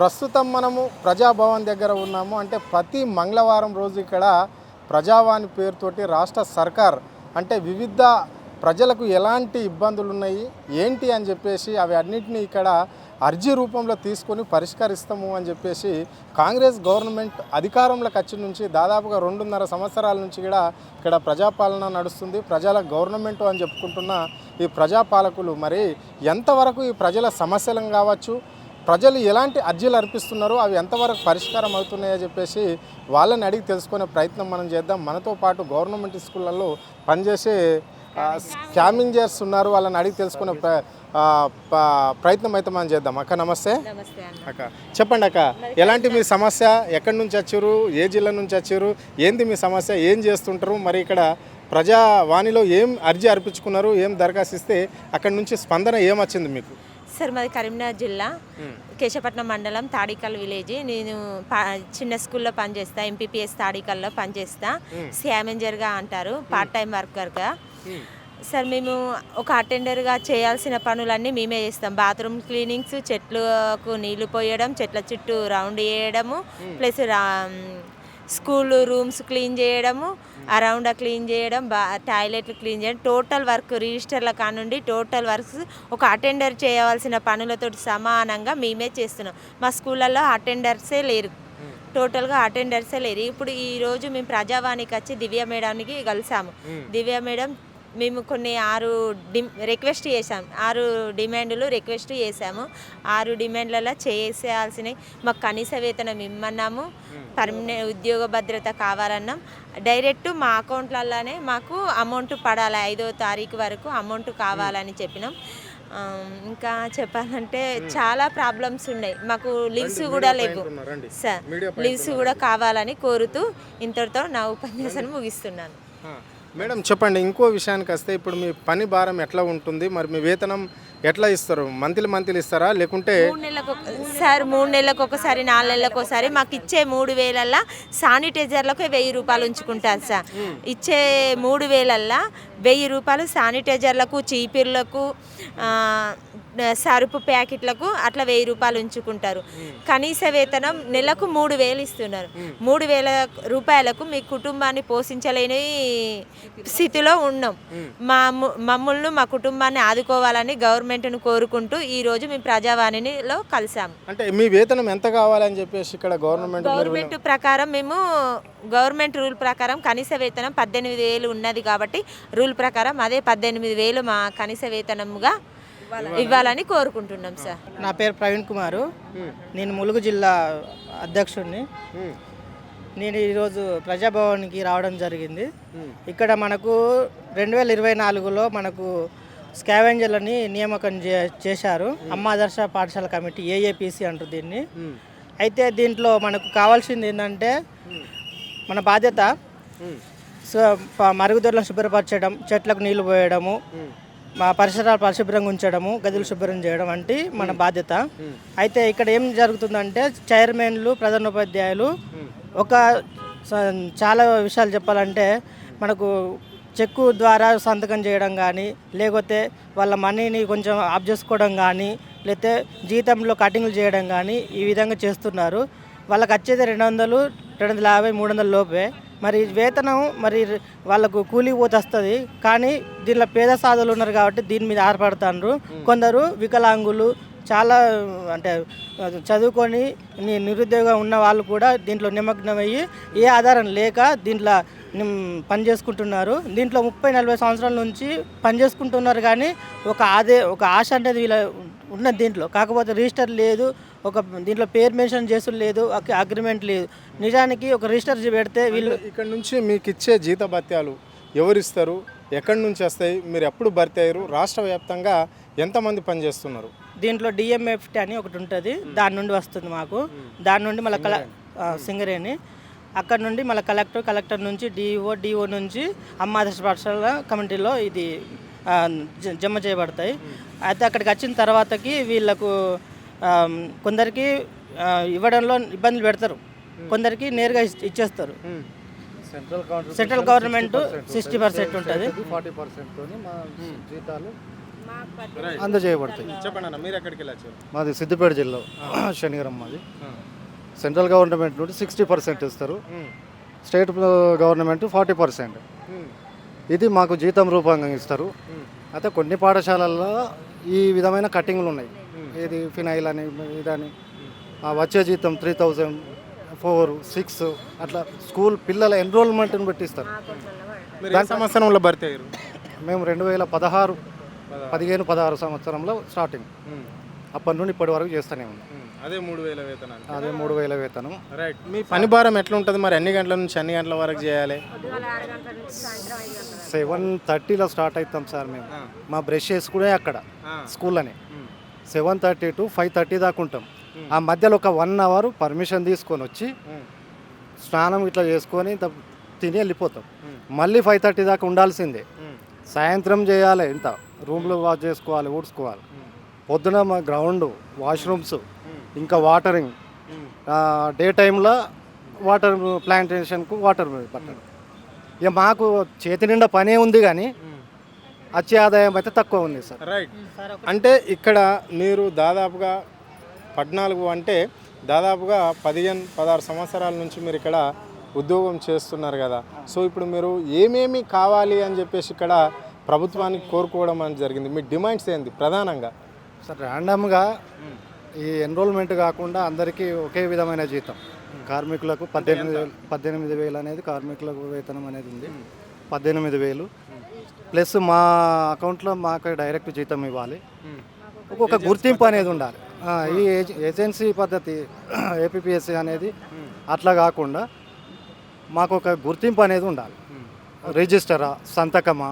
ప్రస్తుతం మనము ప్రజాభవన్ దగ్గర ఉన్నాము. అంటే ప్రతి మంగళవారం రోజు ఇక్కడ ప్రజావాణి పేరుతోటి రాష్ట్ర సర్కార్ అంటే వివిధ ప్రజలకు ఎలాంటి ఇబ్బందులు ఉన్నాయి ఏంటి అని చెప్పేసి అవి అన్నింటినీ ఇక్కడ అర్జీ రూపంలో తీసుకొని పరిష్కరిస్తాము అని చెప్పేసి కాంగ్రెస్ గవర్నమెంట్ అధికారంలోకి వచ్చి నుంచి దాదాపుగా 2.5 సంవత్సరాల నుంచి కూడా ఇక్కడ ప్రజాపాలన నడుస్తుంది. ప్రజల గవర్నమెంట్ అని చెప్పుకుంటున్న ఈ ప్రజాపాలకులు మరి ఎంతవరకు ఈ ప్రజల సమస్యలను కావచ్చు, ప్రజలు ఎలాంటి అర్జీలు అర్పిస్తున్నారో అవి ఎంతవరకు పరిష్కారం అవుతున్నాయో చెప్పేసి వాళ్ళని అడిగి తెలుసుకునే ప్రయత్నం మనం చేద్దాం. మనతో పాటు గవర్నమెంట్ స్కూళ్ళల్లో పనిచేసే స్కామింజర్స్ ఉన్నారు, వాళ్ళని అడిగి తెలుసుకునే ప్రయత్నం అయితే మనం చేద్దాం. అక్క నమస్తే. అక్క చెప్పండి అక్క, ఎలాంటి మీ సమస్య, ఎక్కడి నుంచి వచ్చారు, ఏ జిల్లా నుంచి వచ్చారు, ఏంది మీ సమస్య, ఏం చేస్తుంటారు, మరి ఇక్కడ ప్రజావాణిలో ఏం అర్జీ అర్పించుకున్నారు, ఏం దరఖాస్తు ఇస్తే అక్కడి నుంచి స్పందన ఏమొచ్చింది మీకు? సార్ మాది కరీంనగర్ జిల్లా కేశపట్నం మండలం తాడికల్ విలేజ్. నేను చిన్న స్కూల్లో పనిచేస్తా, ఎంపీపీఎస్ తాడికల్లో పనిచేస్తా. స్కావెంజర్గా అంటారు, పార్ట్ టైం వర్కర్గా. సార్ మేము ఒక అటెండర్గా చేయాల్సిన పనులన్నీ మేమే చేస్తాం. బాత్రూమ్ క్లీనింగ్స్, చెట్లకు నీళ్లు పోయడం, చెట్ల చుట్టూ రౌండ్ వేయడము, ప్లస్ స్కూల్ రూమ్స్ క్లీన్ చేయడము, అరౌండ్ క్లీన్ చేయడం, టాయిలెట్లు క్లీన్ చేయడం, టోటల్ వర్క్ రిజిస్టర్ల కానుండి టోటల్ వర్క్స్ ఒక అటెండర్ చేయవలసిన పనులతో సమానంగా మేమే చేస్తున్నాం. మా స్కూళ్ళల్లో అటెండర్సే లేరు, టోటల్గా అటెండర్సే లేరు. ఇప్పుడు ఈరోజు మేము ప్రజావాణికి వచ్చి దివ్య మేడంకి కలిసాము. దివ్య మేడం మేము కొన్ని 6 రిక్వెస్ట్ చేసాము, 6 డిమాండ్లు రిక్వెస్ట్ చేసాము. 6 డిమాండ్లలో చేసేయాల్సినవి మాకు కనీస వేతనం ఇమ్మన్నాము, పర్మనెంట్ ఉద్యోగ భద్రత కావాలన్నాం, డైరెక్ట్ మా అకౌంట్లలోనే మాకు అమౌంట్ పడాలి, 5వ తారీఖు వరకు అమౌంట్ కావాలని చెప్పినాం. ఇంకా చెప్పాలంటే చాలా ప్రాబ్లమ్స్ ఉన్నాయి. మాకు లీవ్స్ కూడా లేవు సార్, లీవ్స్ కూడా కావాలని కోరుతూ ఇంతటితో నా ఉపన్యాసాన్ని ముగిస్తున్నాను. మేడం చెప్పండి, ఇంకో విషయానికి వస్తే ఇప్పుడు మీ పని భారం ఎట్లా ఉంటుంది, మరి మీ వేతనం ఎట్లా ఇస్తారు? మంత్లీ ఇస్తారా లేకుంటే 3 నెలలకు సార్? 3 నెలలకు ఒకసారి, 4 నెలలకు ఒకసారి. మాకు ఇచ్చే 3,000ల్లో శానిటైజర్లకు 1,000 రూపాయలు ఉంచుకుంటారు సార్. ఇచ్చే 3,000ల్లో 1,000 రూపాయలు శానిటైజర్లకు, చీపిర్లకు, సరుపు ప్యాకెట్లకు అట్లా 1,000 రూపాయలు ఉంచుకుంటారు. కనీస వేతనం నెలకు 3,000 ఇస్తున్నారు. 3,000 రూపాయలకు మీ కుటుంబాన్ని పోషించలేని స్థితిలో ఉన్నాం. మమ్మల్ని మా కుటుంబాన్ని ఆదుకోవాలని గవర్నమెంట్ను కోరుకుంటూ ఈరోజు మేము ప్రజావాణిలో కలిసాము. అంటే మీ వేతనం ఎంత కావాలని చెప్పేసి ఇక్కడ గవర్నమెంట్ ప్రకారం మేము గవర్నమెంట్ రూల్ ప్రకారం కనీస వేతనం 18,000 ఉన్నది కాబట్టి రూల్ ప్రకారం అదే 18,000 మా కనీస వేతనముగా ఇవ్వాలని కోరుకుంటున్నాం సార్. నా పేరు ప్రవీణ్ కుమారు, నేను ములుగు జిల్లా అధ్యక్షుడిని. నేను ఈరోజు ప్రజాభవన్కి రావడం జరిగింది. ఇక్కడ మనకు 2024లో మనకు స్కావెంజర్లని నియామకం చేశారు. అమ్మ ఆదర్శ పాఠశాల కమిటీ, ఏఏపీసీ అంటారు దీన్ని. అయితే దీంట్లో మనకు కావాల్సింది ఏంటంటే మన బాధ్యత మరుగుదొడ్లను శుభ్రపరచడం, చెట్లకు నీళ్లు పోయడము, మా పరిసరాలు పరిశుభ్రంగా ఉంచడము, గదులు శుభ్రం చేయడం వంటి మన బాధ్యత. అయితే ఇక్కడ ఏం జరుగుతుందంటే చైర్మన్లు, ప్రధానోపాధ్యాయులు చాలా విషయాలు చెప్పాలంటే మనకు చెక్కు ద్వారా సంతకం చేయడం కానీ, లేకపోతే వాళ్ళ మనీని కొంచెం ఆఫ్ చేసుకోవడం కానీ, లేకపోతే జీతంలో కటింగ్లు చేయడం కానీ ఈ విధంగా చేస్తున్నారు. వాళ్ళకి వచ్చేది 200, 250, 300 లోపే. మరి వేతనం మరి వాళ్ళకు కూలీ పోతే వస్తుంది, కానీ దీనిలో పేద సాధువులు ఉన్నారు కాబట్టి దీని మీద ఆధారపడుతున్నారు. కొందరు వికలాంగులు, చాలా అంటే చదువుకొని నిరుద్యోగం ఉన్న వాళ్ళు కూడా దీంట్లో నిమగ్నమయ్యి ఏ ఆధారం లేక దీంట్లో పని చేసుకుంటున్నారు. దీంట్లో 30-40 సంవత్సరాల నుంచి పని చేసుకుంటున్నారు, కానీ ఒక ఆశ అనేది వీళ్ళ ఉన్నది దీంట్లో. కాకపోతే రిజిస్టర్ లేదు, దీంట్లో పేరు మెన్షన్ చేసు లేదు, అగ్రిమెంట్ లేదు. నిజానికి ఒక రిజిస్టర్ పెడితే వీళ్ళు ఇక్కడ నుంచి మీకు ఇచ్చే జీతభత్యాలు ఎవరిస్తారు, ఎక్కడి నుంచి వస్తాయి, మీరు ఎప్పుడు భర్తీ అయ్యారు, రాష్ట్ర వ్యాప్తంగా ఎంతమంది పనిచేస్తున్నారు? దీంట్లో డిఎంఎఫ్టీ అని ఒకటి ఉంటుంది, దాని నుండి వస్తుంది మాకు. దాని నుండి మళ్ళీ సింగరేణి, అక్కడ నుండి మళ్ళీ కలెక్టర్ నుంచి డిఓ నుంచి అమ్మ ఆదర్శ పాఠశాల కమిటీలో ఇది జమ చేయబడతాయి. అయితే అక్కడికి వచ్చిన తర్వాతకి వీళ్ళకు కొందరికి ఇవ్వడంలో ఇబ్బందులు పెడతారు, కొందరికి నేరుగా ఇచ్చేస్తారు. సెంట్రల్ గవర్నమెంట్ 60% ఉంటుంది, 40% జీతాలు అందజేయబడతాయి. చెప్పండి అన్న, మీరు ఎక్కడికి వెళ్ళచ్చు? మాది సిద్దిపేట జిల్లా శనిగరం మాది. సెంట్రల్ గవర్నమెంట్ నుండి 60% ఇస్తారు, స్టేట్ గవర్నమెంట్ 40%. ఇది మాకు జీతం రూపంగా ఇస్తారు. అయితే కొన్ని పాఠశాలల్లో ఈ విధమైన కటింగ్లు ఉన్నాయి. ఇది ఫినైల్ అని ఇదని వచ్చే జీతం 3000, 4, 6 అట్లా స్కూల్ పిల్లల ఎన్రోల్మెంట్ని బట్టి ఇస్తారు. మీరు ఏ సంవత్సరంలో భర్తీ అయ్యారు? మేము 2016, 15-16 సంవత్సరంలో స్టార్టింగ్. అప్పటి నుండి ఇప్పటి వరకు చేస్తూనే ఉన్నాం. అదే 3000 వేతనాలు. అదే 3000 వేతనం. రైట్. మీ పని భారం ఎట్లా ఉంటుంది మరి? ఎన్ని గంటల నుంచి ఎన్ని గంటల వరకు చేయాలి? 7:30లో స్టార్ట్ అవుతాం సార్ మేము. మా బ్రష్ వేసుకునే అక్కడ స్కూల్లోనే 7:30 to 5:30 దాకా ఉంటాం. ఆ మధ్యలో ఒక 1 అవర్ పర్మిషన్ తీసుకొని వచ్చి స్నానం ఇట్లా చేసుకొని తిని వెళ్ళిపోతాం. మళ్ళీ 5:30 దాకా ఉండాల్సిందే. సాయంత్రం చేయాలి, ఇంత రూమ్లో వాష్ చేసుకోవాలి, ఊడ్చుకోవాలి. పొద్దున మా గ్రౌండ్, వాష్రూమ్స్, ఇంకా వాటరింగ్, డే టైంలో వాటర్ ప్లాంటేషన్కు వాటర్ పట్టడం. ఇక మాకు చేతి నిండా పనే ఉంది కానీ వచ్చే ఆదాయం అయితే తక్కువ ఉంది సార్. రైట్. అంటే ఇక్కడ మీరు దాదాపుగా 14 అంటే దాదాపుగా 15-16 సంవత్సరాల నుంచి మీరు ఇక్కడ ఉద్యోగం చేస్తున్నారు కదా. సో ఇప్పుడు మీరు ఏమేమి కావాలి అని చెప్పేసి ఇక్కడ ప్రభుత్వానికి కోరుకోవడం అని జరిగింది. మీ డిమాండ్స్ ఏంది ప్రధానంగా? సార్ ర్యాండమ్గా ఈ ఎన్రోల్మెంట్ కాకుండా అందరికీ ఒకే విధమైన జీతం. కార్మికులకు 18,000 అనేది కార్మికులకు వేతనం అనేది ఉంది. 18,000 ప్లస్ మా అకౌంట్లో మాకు డైరెక్ట్ జీతం ఇవ్వాలి. ఒక్కొక్క గుర్తింపు అనేది ఉండాలి. ఈ ఏజెన్సీ పద్ధతి ఏపీఎస్సీ అనేది అట్లా కాకుండా మాకు ఒక గుర్తింపు అనేది ఉండాలి. రిజిస్టరా, సంతకమా,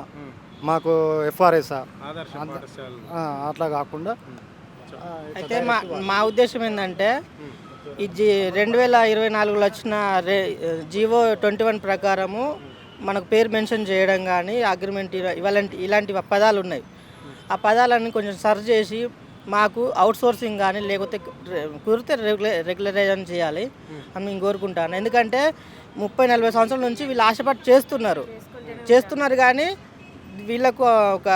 మాకు ఎఫ్ఆర్ఎస్ఆ, అట్లా కాకుండా. అయితే మా ఉద్దేశం ఏంటంటే ఇది 2024లో వచ్చిన జీవో 21 ప్రకారము మనకు పేరు మెన్షన్ చేయడం కానీ అగ్రిమెంట్ ఇలాంటి పదాలు ఉన్నాయి. ఆ పదాలన్నీ కొంచెం సర్చ్ చేసి మాకు అవుట్ సోర్సింగ్ కానీ లేకపోతే కుదిరితే రెగ్యులరైజేషన్ చేయాలి అని నేను కోరుకుంటాను. ఎందుకంటే 30-40 సంవత్సరాల నుంచి వీళ్ళు ఆశపడి చేస్తున్నారు కానీ వీళ్ళకు ఒక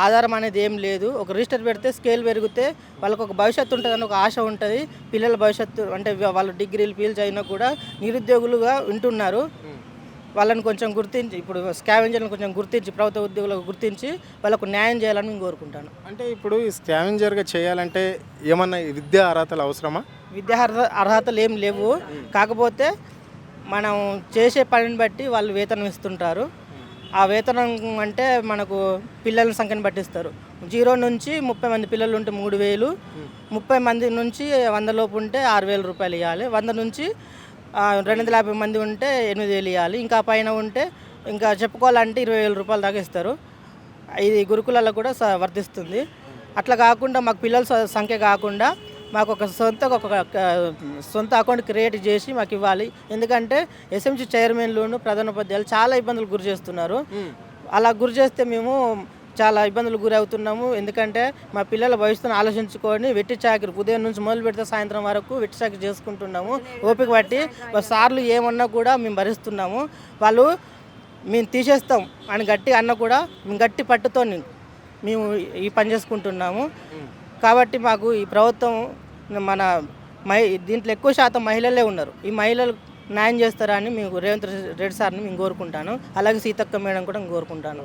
ఆధారం అనేది ఏం లేదు. ఒక రిజిస్టర్ పెడితే స్కేల్ పెరిగితే వాళ్ళకు ఒక భవిష్యత్తు ఉంటుందని ఒక ఆశ ఉంటుంది. పిల్లల భవిష్యత్తు అంటే వాళ్ళు డిగ్రీలు పీల్చి అయినా కూడా నిరుద్యోగులుగా ఉంటున్నారు. వాళ్ళని కొంచెం గుర్తించి, ఇప్పుడు స్కావెంజర్లను కొంచెం గుర్తించి, ప్రభుత్వ ఉద్యోగులకు గుర్తించి వాళ్ళకు న్యాయం చేయాలని నేను కోరుకుంటాను. అంటే ఇప్పుడు ఈ స్కావెంజర్గా చేయాలంటే ఏమన్నా విద్యా అర్హతలు అవసరమా? విద్యా అర్హతలు ఏం లేవు. కాకపోతే మనం చేసే పనిని బట్టి వాళ్ళు వేతనం ఇస్తుంటారు. ఆ వేతనం అంటే మనకు పిల్లల సంఖ్యను పట్టిస్తారు. 0 నుంచి 30 మంది పిల్లలు ఉంటే 3,000, 30 మంది నుంచి 100 లోపు ఉంటే 6,000 రూపాయలు ఇవ్వాలి. 100 నుంచి 250 మంది ఉంటే 8,000 ఇవ్వాలి. ఇంకా పైన ఉంటే ఇంకా చెప్పుకోవాలంటే 20,000 రూపాయల దాకా ఇస్తారు. ఇది గురుకులాల్లో కూడా వర్తిస్తుంది. అట్లా కాకుండా మాకు పిల్లల సంఖ్య కాకుండా మాకు ఒక సొంత అకౌంట్ క్రియేట్ చేసి మాకు ఇవ్వాలి. ఎందుకంటే ఎస్ఎంసీ చైర్మన్లు, ప్రధానోపాధ్యాయులు చాలా ఇబ్బందులు గురి చేస్తున్నారు. అలా గురి చేస్తే మేము చాలా ఇబ్బందులు గురి అవుతున్నాము. ఎందుకంటే మా పిల్లల భవిష్యత్తును ఆలోచించుకొని వెట్టి చాకరీ ఉదయం నుంచి మొదలు పెడితే సాయంత్రం వరకు వెట్టి చాకరీ చేసుకుంటున్నాము. ఓపిక పట్టి సార్లు ఏమన్నా కూడా మేము భరిస్తున్నాము. వాళ్ళు మేము తీసేస్తాం అని గట్టి అన్న కూడా మేము గట్టి పట్టుతో మేము ఈ పని చేసుకుంటున్నాము. కాబట్టి మాకు ఈ ప్రభుత్వం దీంట్లో ఎక్కువ శాతం మహిళలే ఉన్నారు. ఈ మహిళలు న్యాయం చేస్తారని మేము రేవంత్ రెడ్డి సార్ని మేము కోరుకుంటాను. అలాగే సీతక్క మేడం కూడా కోరుకుంటాను.